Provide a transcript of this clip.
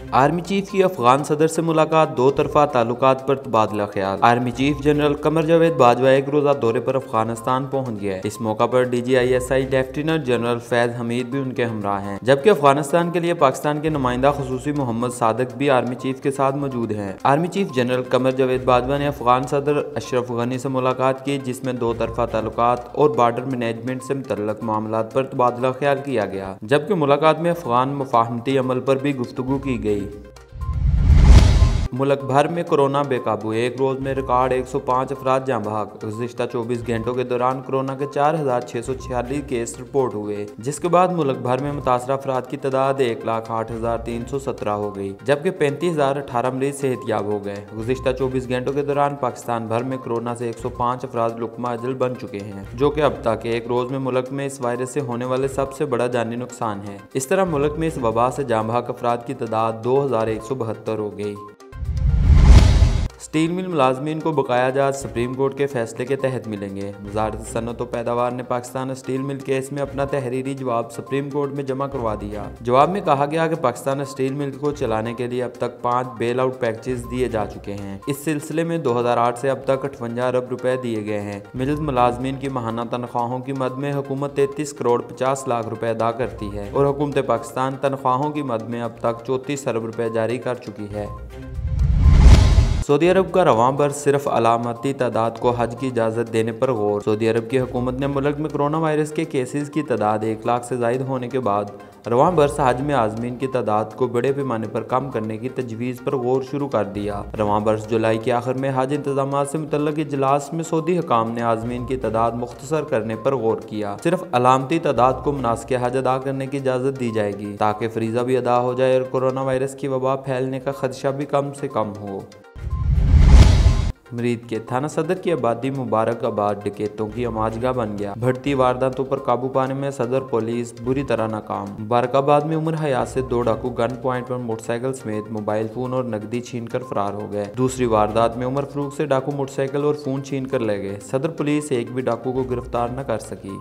Army chief की अफगान सदर से मुलाकात, दो तरफा ताल्लुकात पर तबादला ख्याल। Army chief general Qamar Javed Bajwa एक रोजा दौरे पर अफगानिस्तान पहुंच गए। इस मौका पर DGISI lieutenant general Faiz Hamid भी उनके हमरा हैं, जबकि अफगानिस्तान के लिए पाकिस्तान के नुमाइंदा खुसूसी मोहम्मद सादिक भी आर्मी चीफ के साथ मौजूद हैं। Army chief general Qamar Javed Bajwa ने अफगान सदर अशरफ गनी से मुलाकात की, जिसमें दो तरफा ताल्लुकात और बॉर्डर मैनेजमेंट से मुतल्लक मामलात पर तबादला ख्याल किया गया, जबकि मुलाकात में अफगान मुफाहमती अमल पर भी गुफ्तगू की गई। मुल्क भर में कोरोना बेकाबू, एक रोज में रिकॉर्ड 105 अफराद जाँ बहक। गुज़िश्ता 24 घंटों के दौरान कोरोना के 4646 केस रिपोर्ट हुए, जिसके बाद मुल्क भर में मुतासरा अफराद की तादाद 1,08,317 हो गई, जबकि 35,018 मरीज सेहतयाब हो गए। गुज़िश्ता 24 घंटों के दौरान पाकिस्तान भर में कोरोना से 105 अफराद लुकमा अजल बन चुके हैं, जो कि अब तक एक रोज में मुल्क में इस वायरस से होने वाले सबसे बड़ा जानी नुकसान है। इस तरह मुल्क में इस वबा से जाँ बहक अफराद की तादाद 2,172 हो गई। स्टील मिल मुलाजमीन को बकाया जात सुप्रीम कोर्ट के फैसले के तहत मिलेंगे। वज़ारत सनअत व पैदावार ने पाकिस्तान स्टील मिल केस में अपना तहरीरी जवाब सुप्रीम कोर्ट में जमा करवा दिया। जवाब में कहा गया कि पाकिस्तान स्टील मिल को चलाने के लिए अब तक 5 बेल आउट पैकेजेस दिए जा चुके हैं। इस सिलसिले में 2008 से अब तक 58 अरब रुपए दिए गए हैं। मिल मुलाजमीन की माहाना तनख्वाहों की मद में हुकूमत 33 करोड़ 50 लाख रुपए अदा करती है और हुकूमत पाकिस्तान तनख्वाहों की मद में अब तक 34 अरब रुपए जारी कर चुकी है। सऊदी अरब का रवां बर्स सिर्फ अलामती तादाद को हज की इजाज़त देने पर गौर। सऊदी अरब की हुकूमत ने मुल्क में कोरोना वायरस के केसेस की तादाद 1 लाख से ज़ायद होने के बाद रवां बर्स हज में आज़मीन की तादाद को बड़े पैमाने पर कम करने की तजवीज़ पर गौर शुरू कर दिया। रवां बर्स जुलाई के आखिर में हज इंतजाम से मुतल्लिक़ इजलास में सऊदी हुकाम ने आज़मीन की तादाद मुख्तसर करने पर गौर किया। सिर्फ अलामती तादाद को मुनासिक हज अदा करने की इजाज़त दी जाएगी, ताकि फरीज़ा भी अदा हो जाए और कोरोना वायरस की वबा फैलने का खदशा भी कम से कम हो। मरीद के थाना सदर की आबादी मुबारकाबाद डकैतों की अमाजगा बन गया। बढ़ती वारदातों पर काबू पाने में सदर पुलिस बुरी तरह नाकाम। मुबारकाबाद में उम्र हयात से 2 डाकू गन पॉइंट पर मोटरसाइकिल समेत मोबाइल फोन और नकदी छीनकर फरार हो गए। दूसरी वारदात में उमर फरूक से डाकू मोटरसाइकिल और फोन छीन कर ले गए। सदर पुलिस एक भी डाकू को गिरफ्तार न कर सकी।